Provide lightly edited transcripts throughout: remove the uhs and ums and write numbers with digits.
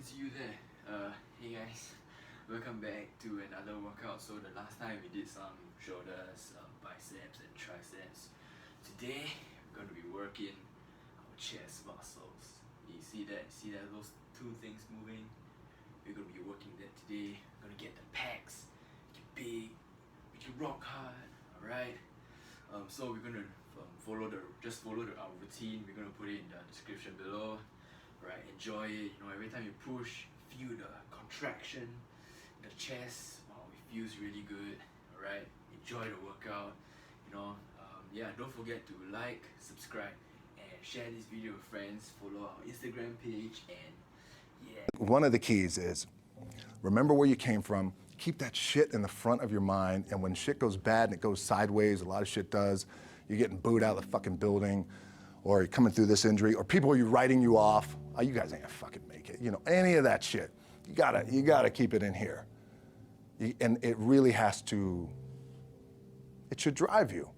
it's you there. Hey guys, welcome back to another workout. So the last time we did some shoulders, biceps and triceps. Today we're going to be working our chest muscles. You see that? See that? Those two things moving? We're going to be working that today. We're going to get the pecs, get big, we can rock hard. Alright? So we're going to follow our routine. We're going to put it in the description below. Right, enjoy it. You know, every time you push, feel the contraction in the chest. Wow, it feels really good. Alright, enjoy the workout. You know, yeah, don't forget to like, subscribe, and share this video with friends. Follow our Instagram page, and yeah. One of the keys is remember where you came from. Keep that shit in the front of your mind, and when shit goes bad and it goes sideways, a lot of shit does, you're getting booed out of the fucking building, or you're coming through this injury, or people are writing you off. Oh, you guys ain't gonna fucking make it. You know, any of that shit. You gotta keep it in here. And it really has to, it should drive you.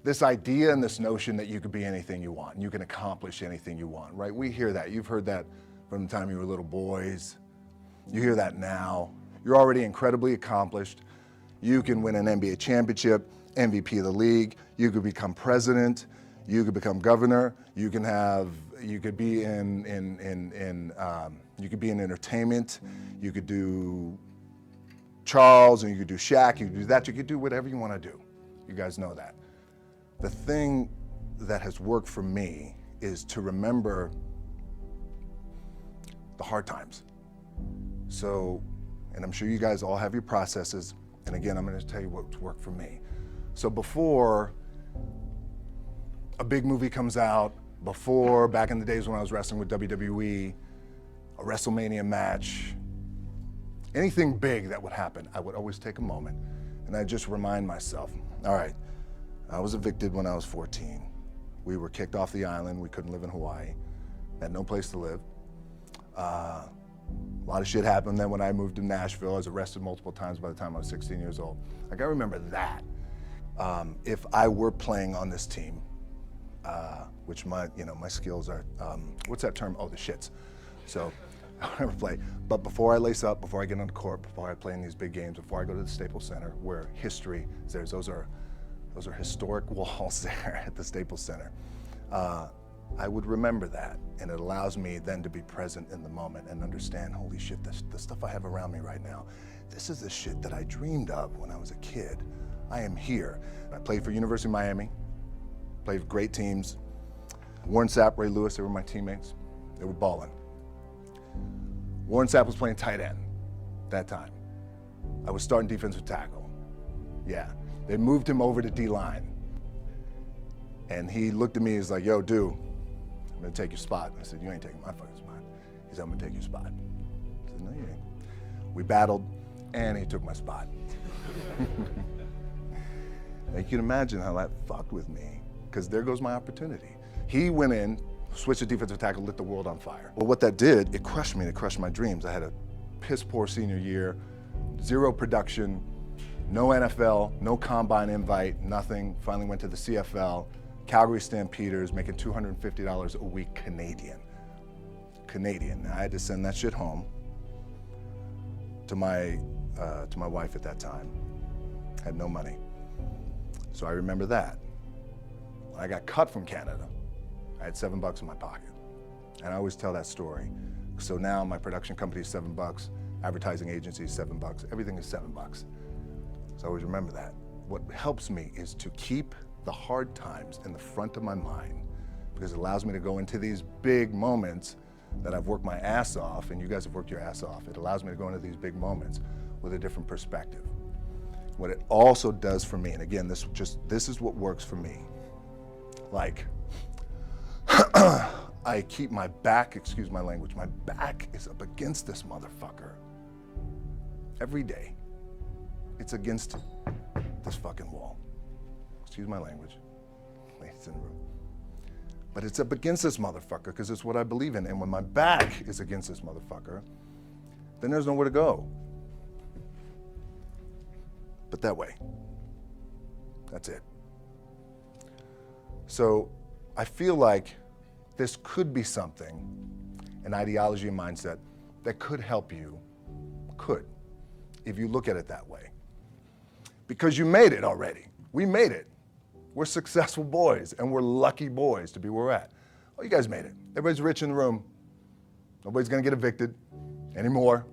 This idea and this notion that you could be anything you want, and you can accomplish anything you want, right? We hear that. You've heard that from the time you were little boys. You hear that now. You're already incredibly accomplished. You can win an NBA championship, MVP of the league. You could become president. You could become governor. You could be in entertainment. You could do Charles, and you could do Shaq. You could do that. You could do whatever you want to do. You guys know that. The thing that has worked for me is to remember the hard times. So, and I'm sure you guys all have your processes. And again, I'm going to tell you what's worked for me. So before a big movie comes out, before back in the days when I was wrestling with WWE, a WrestleMania match, anything big that would happen, I would always take a moment and I just remind myself, all right, I was evicted when I was 14. We were kicked off the island. We couldn't live in Hawaii. Had no place to live. A lot of shit happened. Then when I moved to Nashville, I was arrested multiple times by the time I was 16 years old. I gotta remember that. If I were playing on this team, which my skills are, what's that term? Oh, the shits. So I never play. But before I lace up, before I get on the court, before I play in these big games, before I go to the Staples Center, where history is there, those are historic walls there at the Staples Center. I would remember that, and it allows me then to be present in the moment and understand, holy shit, the stuff I have around me right now, this is the shit that I dreamed of when I was a kid. I am here. I played for University of Miami, played for great teams. Warren Sapp, Ray Lewis, they were my teammates. They were balling. Warren Sapp was playing tight end that time. I was starting defensive tackle. Yeah, they moved him over to D-line. And he looked at me, he's like, yo, dude, I'm gonna take your spot. I said, you ain't taking my fucking spot. He said, I'm gonna take your spot. I said, no, you ain't. We battled, and he took my spot. Now you can imagine how that fucked with me, because there goes my opportunity. He went in, switched to defensive tackle, lit the world on fire. Well, what that did, it crushed me, it crushed my dreams. I had a piss poor senior year, zero production, no NFL, no combine invite, nothing. Finally went to the CFL. Calgary Stampeders, making $250 a week Canadian. Now, I had to send that shit home to my wife at that time. Had no money. So I remember that. When I got cut from Canada, I had $7 in my pocket. And I always tell that story. So now my production company is $7, advertising agency is $7, everything is $7. So I always remember that. What helps me is to keep the hard times in the front of my mind, because it allows me to go into these big moments that I've worked my ass off, and you guys have worked your ass off. It allows me to go into these big moments with a different perspective. What it also does for me, and again, this is what works for me. Like, I keep my back, excuse my language, my back is up against this motherfucker. Every day, it's against this fucking wall. Excuse my language, ladies in the room. But it's up against this motherfucker because it's what I believe in. And when my back is against this motherfucker, then there's nowhere to go. But that way. That's it. So I feel like this could be something, an ideology and mindset that could help you, if you look at it that way. Because you made it already. We made it. We're successful boys, and we're lucky boys to be where we're at. Oh, you guys made it. Everybody's rich in the room. Nobody's gonna get evicted anymore.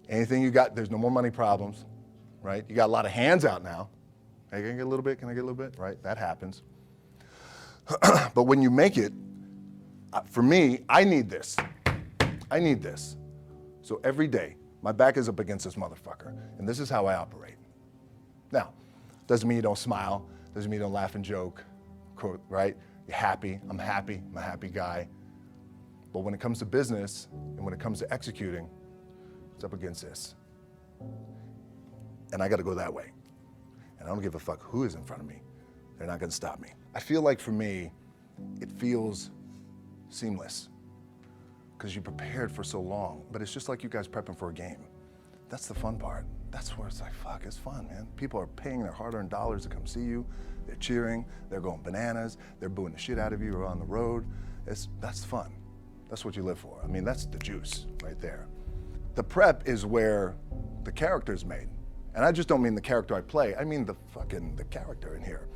Anything you got, there's no more money problems, right? You got a lot of hands out now. Hey, can I get a little bit? Can I get a little bit? Right, that happens. But when you make it, for me, I need this. I need this. So every day, my back is up against this motherfucker, and this is how I operate. Now, doesn't mean you don't smile, doesn't mean you don't laugh and joke, right? You're happy, I'm a happy guy. But when it comes to business, and when it comes to executing, it's up against this. And I gotta go that way. And I don't give a fuck who is in front of me. They're not gonna stop me. I feel like for me, it feels seamless because you prepared for so long, but it's just like you guys prepping for a game. That's the fun part. That's where it's like, fuck, it's fun, man. People are paying their hard-earned dollars to come see you. They're cheering, they're going bananas, they're booing the shit out of you or on the road. That's fun. That's what you live for. I mean, that's the juice right there. The prep is where the character's made. And I just don't mean the character I play, I mean the character in here.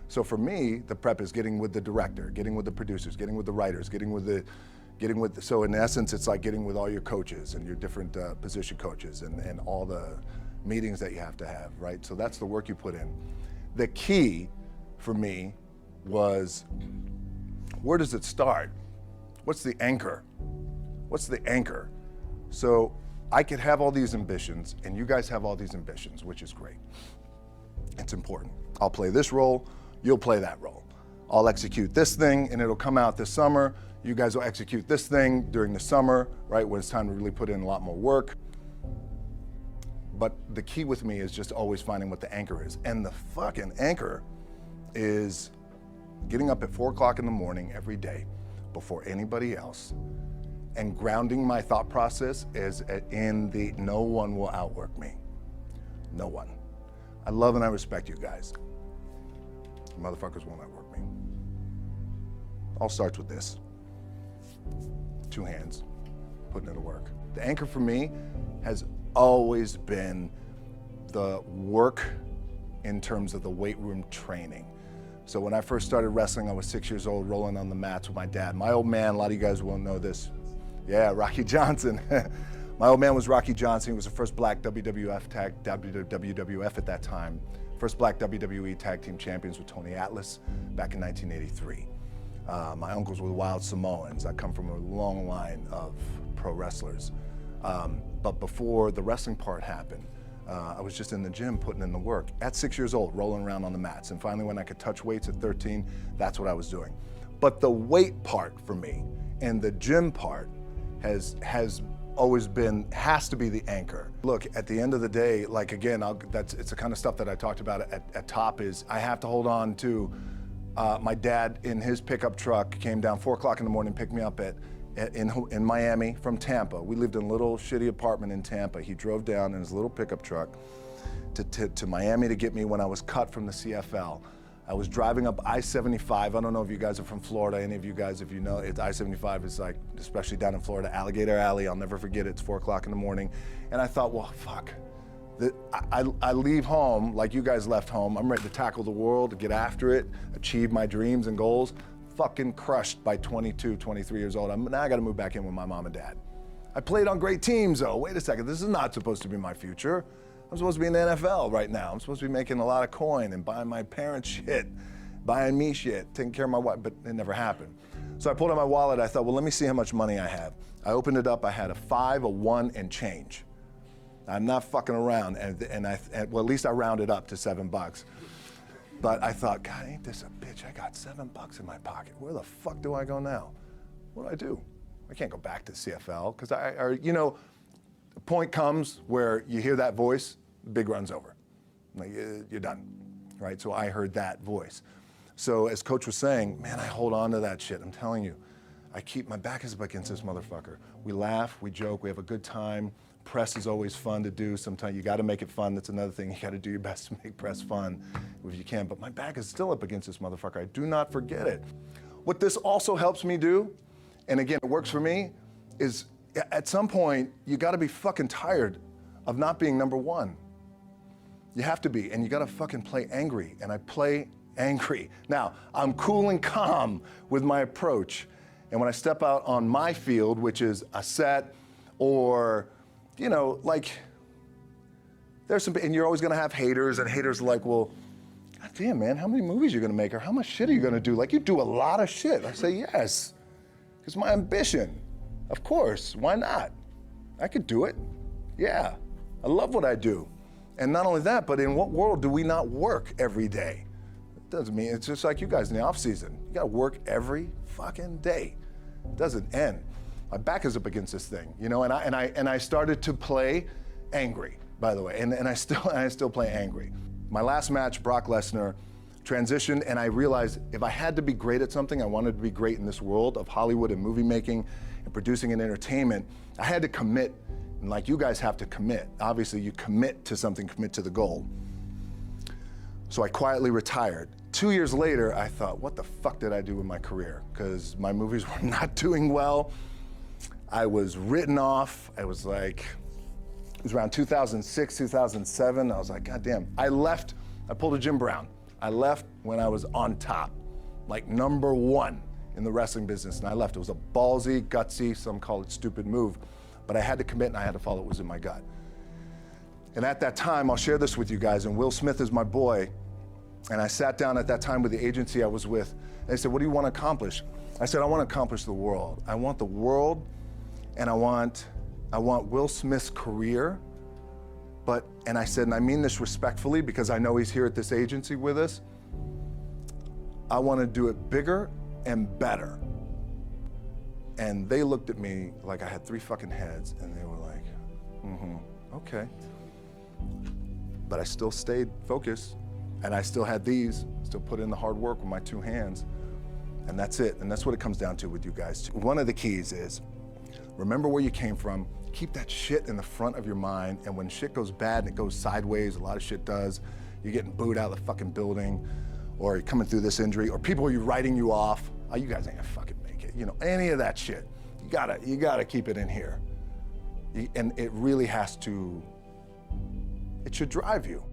So for me, the prep is getting with the director, getting with the producers, getting with the writers, so in essence, it's like getting with all your coaches and your different position coaches and all the meetings that you have to have, right? So that's the work you put in. The key for me was, where does it start? What's the anchor? What's the anchor? So I could have all these ambitions and you guys have all these ambitions, which is great. It's important. I'll play this role, you'll play that role. I'll execute this thing and it'll come out this summer. You guys will execute this thing during the summer, right, when it's time to really put in a lot more work. But the key with me is just always finding what the anchor is. And the fucking anchor is getting up at 4 o'clock in the morning every day before anybody else and grounding my thought process is in the no one will outwork me. No one. I love and I respect you guys. You motherfuckers won't outwork me. All starts with this. 2 hands, putting it to work. The anchor for me has always been the work in terms of the weight room training. So when I first started wrestling, I was 6 years old, rolling on the mats with my dad. My old man, a lot of you guys won't know this. Yeah, Rocky Johnson. My old man was Rocky Johnson. He was the first black WWF at that time. First black WWE tag team champions with Tony Atlas back in 1983. My uncles were wild Samoans. I come from a long line of pro wrestlers. But before the wrestling part happened, I was just in the gym putting in the work at 6 years old, rolling around on the mats. And finally, when I could touch weights at 13, that's what I was doing. But the weight part for me and the gym part has always been, has to be the anchor. Look, at the end of the day, like again, it's the kind of stuff that I talked about at top is I have to hold on to my dad in his pickup truck came down 4 o'clock in the morning, picked me up in Miami from Tampa. We lived in a little shitty apartment in Tampa. He drove down in his little pickup truck to Miami to get me when I was cut from the CFL. I was driving up I-75. I don't know if you guys are from Florida, any of you guys, if you know, I-75 is like, especially down in Florida, Alligator Alley. I'll never forget it. It's 4 o'clock in the morning. And I thought, well, fuck. I leave home like you guys left home. I'm ready to tackle the world, to get after it, achieve my dreams and goals. Fucking crushed by 22, 23 years old. Now I gotta move back in with my mom and dad. I played on great teams though. Wait a second, this is not supposed to be my future. I'm supposed to be in the NFL right now. I'm supposed to be making a lot of coin and buying my parents shit, buying me shit, taking care of my wife, but it never happened. So I pulled out my wallet, I thought, well, let me see how much money I have. I opened it up, I had a 5, a 1, and change. I'm not fucking around, well, at least I rounded up to $7. But I thought, God, ain't this a bitch? I got $7 in my pocket. Where the fuck do I go now? What do I do? I can't go back to CFL, because the point comes where you hear that voice, the big run's over. Like, you're done, right? So I heard that voice. So as Coach was saying, man, I hold on to that shit, I'm telling you. My back is up against this motherfucker. We laugh, we joke, we have a good time. Press is always fun to do. Sometimes you gotta make it fun. That's another thing. You gotta do your best to make press fun if you can. But my back is still up against this motherfucker. I do not forget it. What this also helps me do, and again, it works for me, is at some point, you gotta be fucking tired of not being number one. You have to be, and you gotta fucking play angry, and I play angry. Now, I'm cool and calm with my approach, and when I step out on my field, which is a set, or, you know, like, there's some, and you're always gonna have haters, and haters are like, well, God damn, man, how many movies are you gonna make, or how much shit are you gonna do? Like, you do a lot of shit. I say, yes, it's my ambition. Of course, why not? I could do it, yeah. I love what I do. And not only that, but in what world do we not work every day? It doesn't mean, it's just like you guys in the off season. You gotta work every fucking day. It doesn't end. My back is up against this thing, you know, and I started to play angry, by the way, and I still play angry. My last match, Brock Lesnar, transitioned, and I realized if I had to be great at something, I wanted to be great in this world of Hollywood and movie making and producing and entertainment, I had to commit, and like you guys have to commit. Obviously, you commit to something, commit to the goal. So I quietly retired. 2 years later, I thought, what the fuck did I do with my career? Because my movies were not doing well. I was written off. I was like, it was around 2006, 2007. I was like, God damn. I left, I pulled a Jim Brown. I left when I was on top, like number one in the wrestling business, and I left. It was a ballsy, gutsy, some call it stupid move, but I had to commit and I had to follow what was in my gut. And at that time, I'll share this with you guys, and Will Smith is my boy, and I sat down at that time with the agency I was with, and they said, what do you want to accomplish? I said, I want to accomplish the world. I want the world, and I want Will Smith's career, and I said, and I mean this respectfully because I know he's here at this agency with us, I want to do it bigger and better. And they looked at me like I had 3 fucking heads, and they were like, okay. But I still stayed focused, and I still had these, still put in the hard work with my 2 hands, and that's it. And that's what it comes down to with you guys. One of the keys is, remember where you came from, keep that shit in the front of your mind, and when shit goes bad and it goes sideways, a lot of shit does, you're getting booed out of the fucking building, or you're coming through this injury, or people are writing you off, oh, you guys ain't gonna fucking make it, you know, any of that shit. You gotta keep it in here. And it really has to, it should drive you.